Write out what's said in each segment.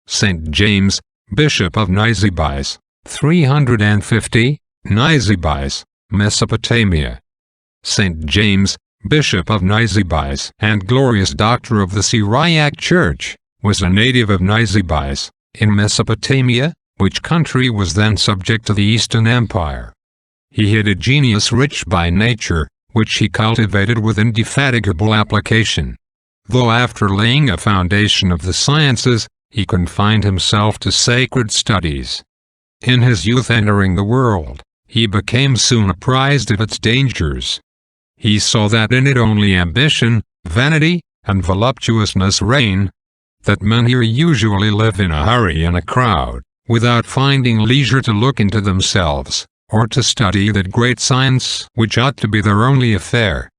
St. James, Bishop of Nisibis, 350, Nisibis, Mesopotamia. St. James, Bishop of Nisibis and glorious doctor of the Syriac Church, was a native of Nisibis, in Mesopotamia, which country was then subject to the Eastern Empire. He had a genius rich by nature, which he cultivated with indefatigable application. Though after laying a foundation of the sciences, he confined himself to sacred studies. In his youth entering the world, he became soon apprised of its dangers. He saw that in it only ambition, vanity, and voluptuousness reign, that men here usually live in a hurry in a crowd, without finding leisure to look into themselves, or to study that great science which ought to be their only affair.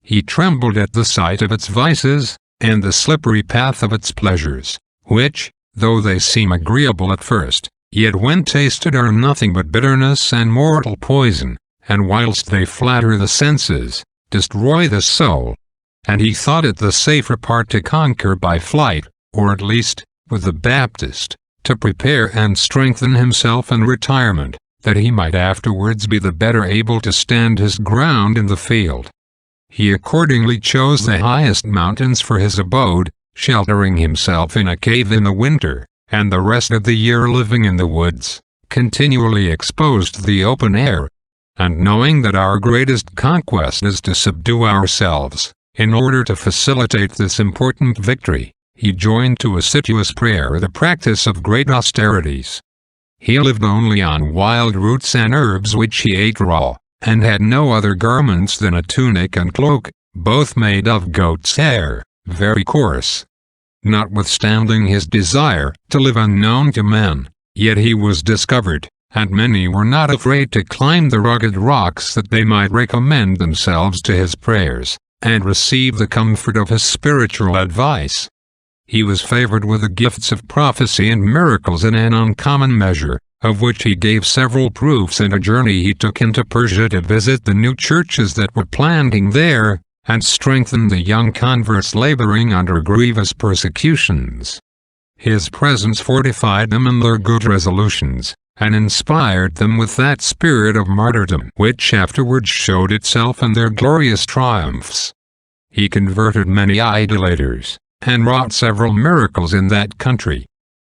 He trembled at the sight of its vices, and the slippery path of its pleasures, which, though they seem agreeable at first, yet when tasted are nothing but bitterness and mortal poison, and whilst they flatter the senses, destroy the soul. And he thought it the safer part to conquer by flight, or at least, with the Baptist, to prepare and strengthen himself in retirement, that he might afterwards be the better able to stand his ground in the field. He accordingly chose the highest mountains for his abode, sheltering himself in a cave in the winter, and the rest of the year living in the woods, continually exposed to the open air. And knowing that our greatest conquest is to subdue ourselves, in order to facilitate this important victory, he joined to assiduous prayer the practice of great austerities. He lived only on wild roots and herbs which he ate raw, and had no other garments than a tunic and cloak, both made of goat's hair, very coarse. Notwithstanding his desire to live unknown to men, yet he was discovered, and many were not afraid to climb the rugged rocks that they might recommend themselves to his prayers, and receive the comfort of his spiritual advice. He was favored with the gifts of prophecy and miracles in an uncommon measure, of which he gave several proofs in a journey he took into Persia to visit the new churches that were planting there, and strengthen the young converts laboring under grievous persecutions. His presence fortified them in their good resolutions, and inspired them with that spirit of martyrdom which afterwards showed itself in their glorious triumphs. He converted many idolaters, and wrought several miracles in that country.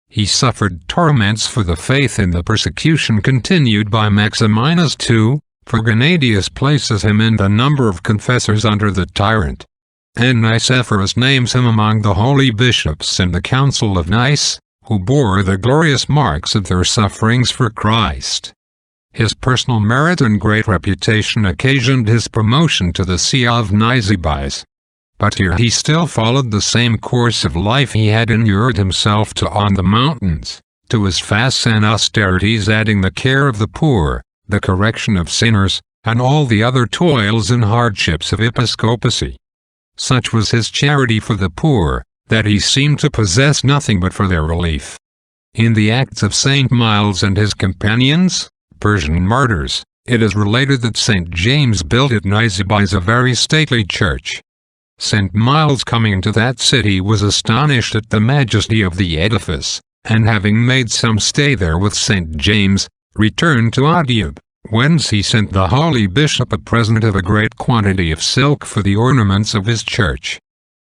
He suffered torments for the faith in the persecution continued by Maximinus II, for Gennadius places him in the number of confessors under the tyrant. And Nicephorus names him among the holy bishops in the Council of Nice, who bore the glorious marks of their sufferings for Christ. His personal merit and great reputation occasioned his promotion to the see of Nisibis. But here he still followed the same course of life he had inured himself to on the mountains, to his fasts and austerities adding the care of the poor, the correction of sinners, and all the other toils and hardships of episcopacy. Such was his charity for the poor, that he seemed to possess nothing but for their relief. In the Acts of St. Miles and his companions, Persian martyrs, it is related that St. James built at Nisibis a very stately church. St. Miles coming into that city was astonished at the majesty of the edifice, and having made some stay there with St. James, returned to Antioch, whence he sent the holy bishop a present of a great quantity of silk for the ornaments of his church.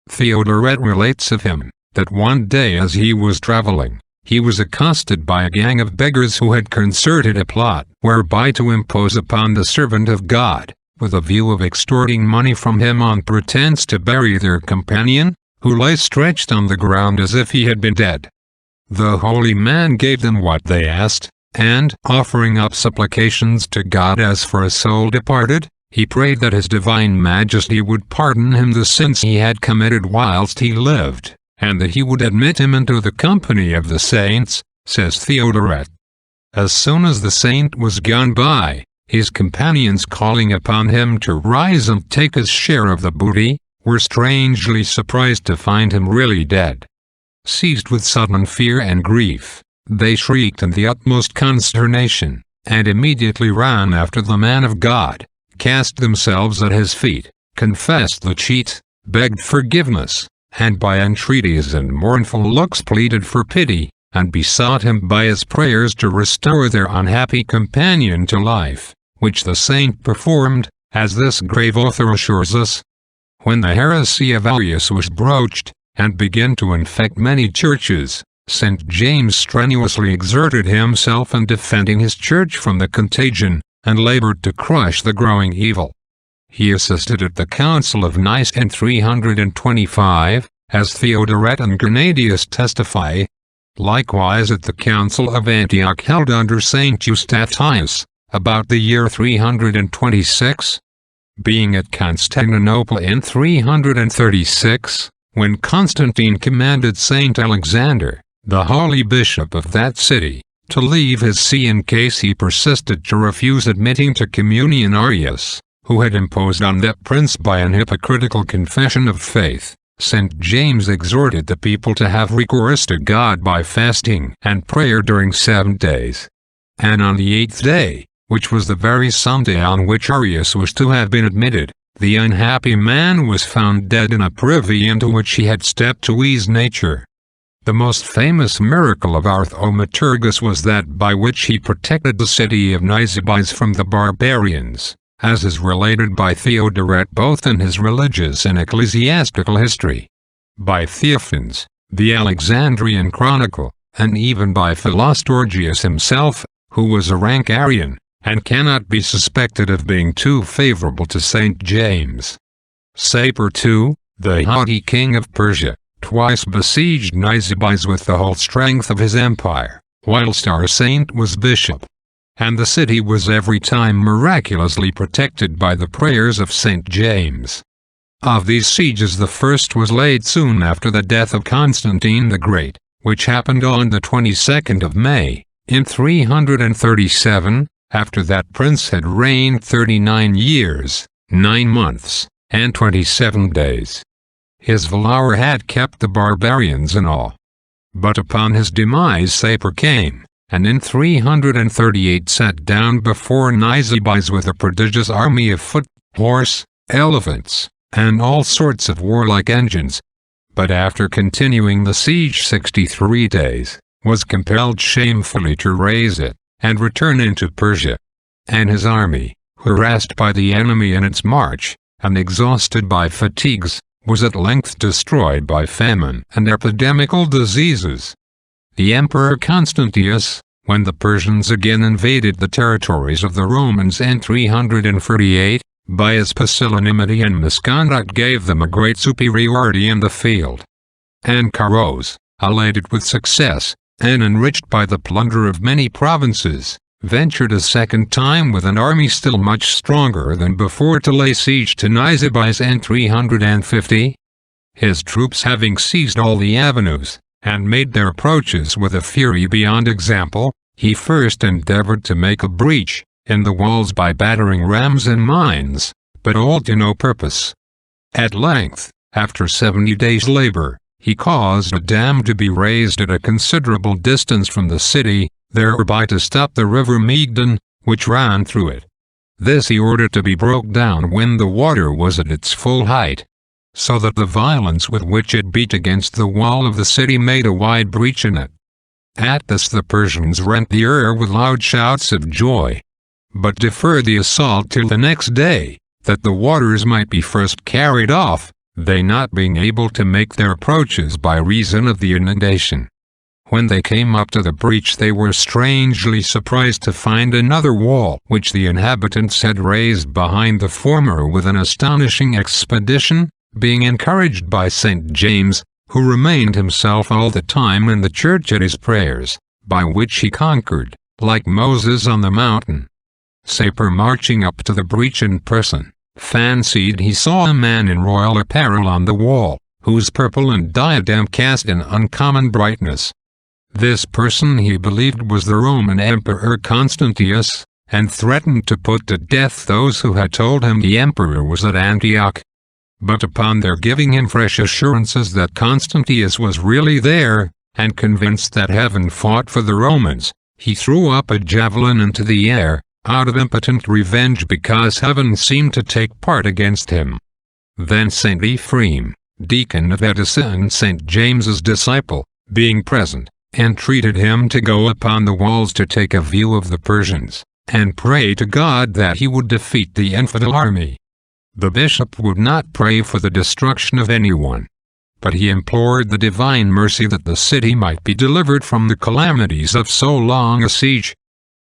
Theodoret relates of him, that one day as he was traveling, he was accosted by a gang of beggars who had concerted a plot whereby to impose upon the servant of God, with a view of extorting money from him on pretense to bury their companion, who lay stretched on the ground as if he had been dead. The holy man gave them what they asked, and, offering up supplications to God as for a soul departed, he prayed that his divine majesty would pardon him the sins he had committed whilst he lived, and that he would admit him into the company of the saints, says Theodoret. As soon as the saint was gone by, his companions calling upon him to rise and take his share of the booty, were strangely surprised to find him really dead. Seized with sudden fear and grief, they shrieked in the utmost consternation, and immediately ran after the man of God, cast themselves at his feet, confessed the cheat, begged forgiveness, and by entreaties and mournful looks pleaded for pity, and besought him by his prayers to restore their unhappy companion to life, which the saint performed, as this grave author assures us. When the heresy of Arius was broached, and began to infect many churches, St. James strenuously exerted himself in defending his church from the contagion, and labored to crush the growing evil. He assisted at the Council of Nice in 325, as Theodoret and Grenadius testify. Likewise at the Council of Antioch held under St. Eustathius, about the year 326. Being at Constantinople in 336, when Constantine commanded St. Alexander, the holy bishop of that city, to leave his see in case he persisted to refuse admitting to communion Arius, who had imposed on that prince by an hypocritical confession of faith, St. James exhorted the people to have recourse to God by fasting and prayer during 7 days. And on the 8th day, which was the very Sunday on which Arius was to have been admitted, the unhappy man was found dead in a privy into which he had stepped to ease nature. The most famous miracle of our Thaumaturgus was that by which he protected the city of Nisibis from the barbarians, as is related by Theodoret both in his religious and ecclesiastical history, by Theophanes, the Alexandrian chronicle, and even by Philostorgius himself, who was a rank Arian, and cannot be suspected of being too favorable to St. James. Sapor too, the haughty king of Persia, twice besieged Nisibis with the whole strength of his empire, whilst our saint was bishop. And the city was every time miraculously protected by the prayers of St. James. Of these sieges the first was laid soon after the death of Constantine the Great, which happened on the 22nd of May, in 337, after that prince had reigned 39 years, 9 months, and 27 days. His valor had kept the barbarians in awe. But upon his demise Sapor came, and in 338 sat down before Nisibis with a prodigious army of foot, horse, elephants, and all sorts of warlike engines. But after continuing the siege 63 days, was compelled shamefully to raise it, and return into Persia. And his army, harassed by the enemy in its march, and exhausted by fatigues, was at length destroyed by famine and epidemical diseases. The Emperor Constantius, when the Persians again invaded the territories of the Romans in 348, by his pusillanimity and misconduct gave them a great superiority in the field. And Carus, elated with success, and enriched by the plunder of many provinces, ventured a second time with an army still much stronger than before to lay siege to Nisibis in 350. His troops having seized all the avenues, and made their approaches with a fury beyond example, he first endeavored to make a breach in the walls by battering rams and mines, but all to no purpose. At length, after 70 days' labor, he caused a dam to be raised at a considerable distance from the city, thereby to stop the river Megdon, which ran through it. This he ordered to be broke down when the water was at its full height, so that the violence with which it beat against the wall of the city made a wide breach in it. At this the Persians rent the air with loud shouts of joy, but deferred the assault till the next day, that the waters might be first carried off, they not being able to make their approaches by reason of the inundation. When they came up to the breach they were strangely surprised to find another wall which the inhabitants had raised behind the former with an astonishing expedition, being encouraged by St. James, who remained himself all the time in the church at his prayers, by which he conquered, like Moses on the mountain. Sapor, marching up to the breach in person, fancied he saw a man in royal apparel on the wall, whose purple and diadem cast an uncommon brightness. This person he believed was the Roman Emperor Constantius, and threatened to put to death those who had told him the emperor was at Antioch. But upon their giving him fresh assurances that Constantius was really there, and convinced that heaven fought for the Romans, he threw up a javelin into the air, out of impotent revenge because heaven seemed to take part against him. Then St. Ephraim, deacon of Edessa and St. James's disciple, being present, entreated him to go upon the walls to take a view of the Persians, and pray to God that he would defeat the infidel army. The bishop would not pray for the destruction of anyone, but he implored the divine mercy that the city might be delivered from the calamities of so long a siege.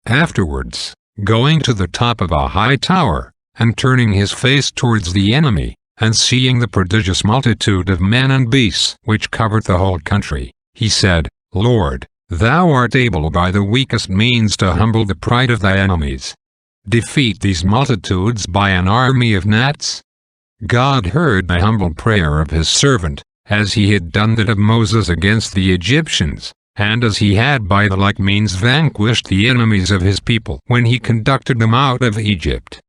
Afterwards, going to the top of a high tower, and turning his face towards the enemy, and seeing the prodigious multitude of men and beasts which covered the whole country, he said, Lord, thou art able by the weakest means to humble the pride of thy enemies. Defeat these multitudes by an army of gnats. God heard the humble prayer of his servant, as he had done that of Moses against the Egyptians, and as he had by the like means vanquished the enemies of his people when he conducted them out of Egypt.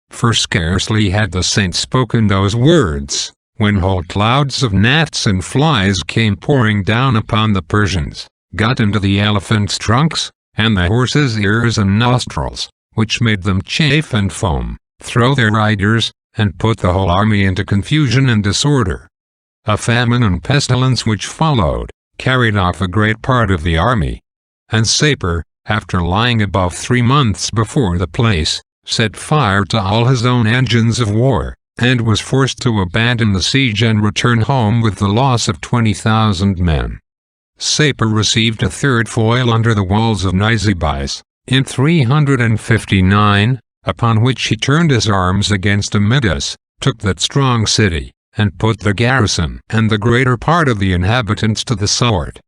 For scarcely had the saint spoken those words, when whole clouds of gnats and flies came pouring down upon the Persians, got into the elephants' trunks, and the horses' ears and nostrils, which made them chafe and foam, throw their riders, and put the whole army into confusion and disorder. A famine and pestilence which followed, carried off a great part of the army. And Sapor, after lying above 3 months before the place, set fire to all his own engines of war, and was forced to abandon the siege and return home with the loss of 20,000 men. Sapor received a third foil under the walls of Nisibis, in 359, upon which he turned his arms against Amidus, took that strong city, and put the garrison and the greater part of the inhabitants to the sword.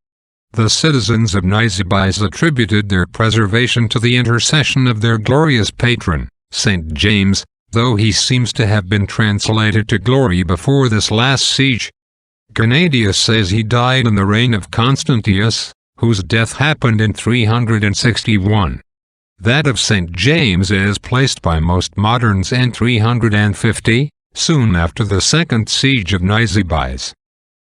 The citizens of Nisibis attributed their preservation to the intercession of their glorious patron, St. James, though he seems to have been translated to glory before this last siege. Gennadius says he died in the reign of Constantius, whose death happened in 361. That of St. James is placed by most moderns in 350, soon after the second siege of Nisibis.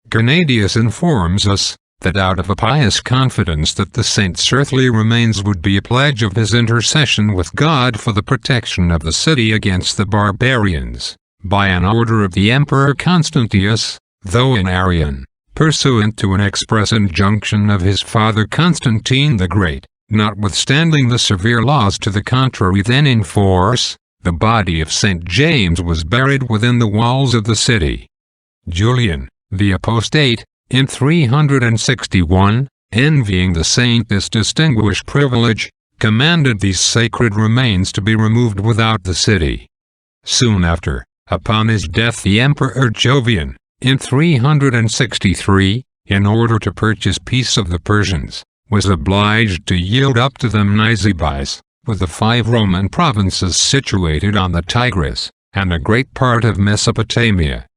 Gennadius informs us that out of a pious confidence that the saint's earthly remains would be a pledge of his intercession with God for the protection of the city against the barbarians, by an order of the Emperor Constantius, though in Arian, pursuant to an express injunction of his father Constantine the Great, notwithstanding the severe laws to the contrary then in force, the body of St. James was buried within the walls of the city. Julian, the apostate, in 361, envying the saint this distinguished privilege, commanded these sacred remains to be removed without the city. Soon after, upon his death the Emperor Jovian, in 363, in order to purchase peace of the Persians, was obliged to yield up to them Nisibis, with the 5 Roman provinces situated on the Tigris, and a great part of Mesopotamia.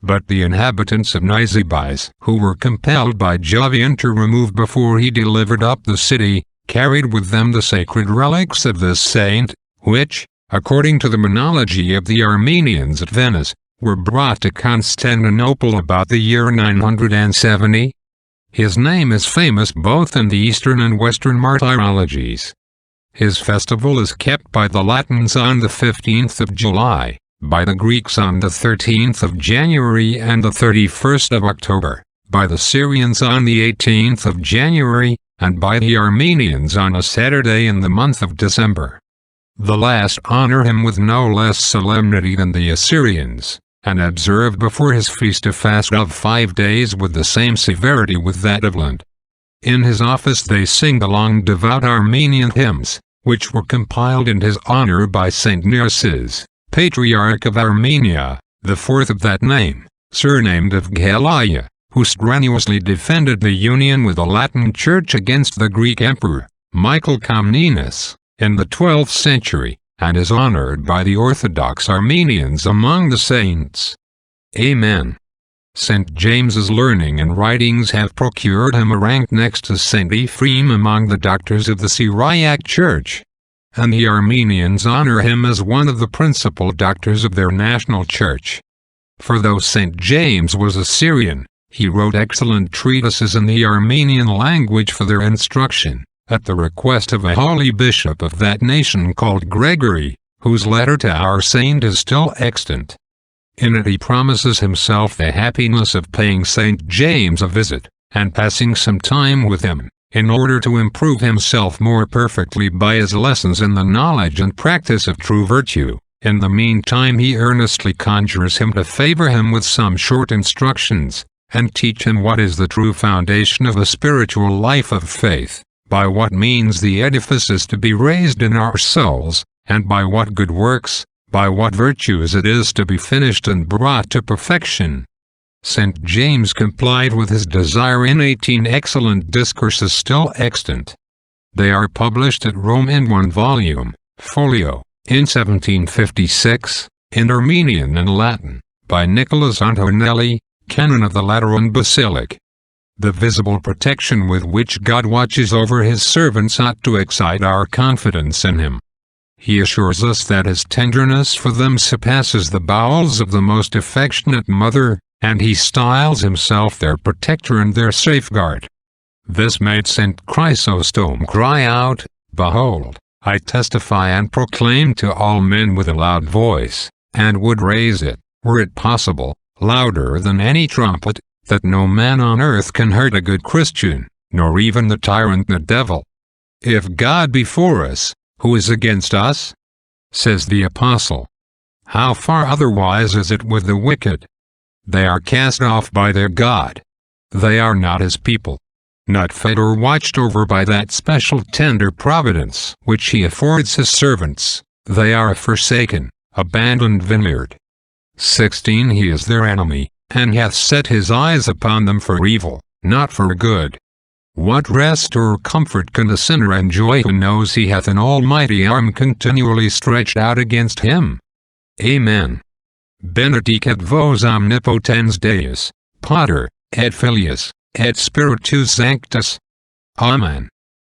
But the inhabitants of Nisibis, who were compelled by Jovian to remove before he delivered up the city, carried with them the sacred relics of this saint, which, according to the monology of the Armenians at Venice, were brought to Constantinople about the year 970. His name is famous both in the Eastern and Western martyrologies. His festival is kept by the Latins on the 15th of July, by the Greeks on the 13th of January and the 31st of October, by the Syrians on the 18th of January, and by the Armenians on a Saturday in the month of December. The last honor him with no less solemnity than the Assyrians, and observe before his feast a fast of 5 days with the same severity with that of Lent. In his office they sing the long devout Armenian hymns, which were compiled in his honor by St. Nisibis, Patriarch of Armenia, the 4th of that name, surnamed of Galicia, who strenuously defended the union with the Latin Church against the Greek Emperor, Michael Comnenus, in the 12th century, and is honored by the Orthodox Armenians among the saints. Amen. St. James's learning and writings have procured him a rank next to St. Ephraim among the doctors of the Syriac Church, and the Armenians honor him as one of the principal doctors of their national church. For though St. James was a Syrian, he wrote excellent treatises in the Armenian language for their instruction, at the request of a holy bishop of that nation called Gregory, whose letter to our saint is still extant. In it he promises himself the happiness of paying St. James a visit, and passing some time with him, in order to improve himself more perfectly by his lessons in the knowledge and practice of true virtue. In the meantime he earnestly conjures him to favor him with some short instructions, and teach him what is the true foundation of the spiritual life of faith, by what means the edifice is to be raised in our souls, and by what good works, by what virtues it is to be finished and brought to perfection. St. James complied with his desire in 18 excellent discourses still extant. They are published at Rome in 1 volume, folio, in 1756, in Armenian and Latin, by Nicholas Antonelli, canon of the Lateran Basilic. The visible protection with which God watches over his servants ought to excite our confidence in him. He assures us that his tenderness for them surpasses the bowels of the most affectionate mother, and he styles himself their protector and their safeguard. This made St. Chrysostom cry out, "Behold, I testify and proclaim to all men with a loud voice, and would raise it, were it possible, louder than any trumpet, that no man on earth can hurt a good Christian, nor even the tyrant the devil. If God be for us, who is against us?" says the Apostle. How far otherwise is it with the wicked? They are cast off by their God. They are not his people, not fed or watched over by that special tender providence which he affords his servants. They are a forsaken, abandoned vineyard. 16 He is their enemy, and hath set his eyes upon them for evil, not for good. What rest or comfort can the sinner enjoy who knows he hath an almighty arm continually stretched out against him? Amen. Benedicat vos omnipotens Deus, Pater, et Filius, et Spiritus Sanctus. Amen.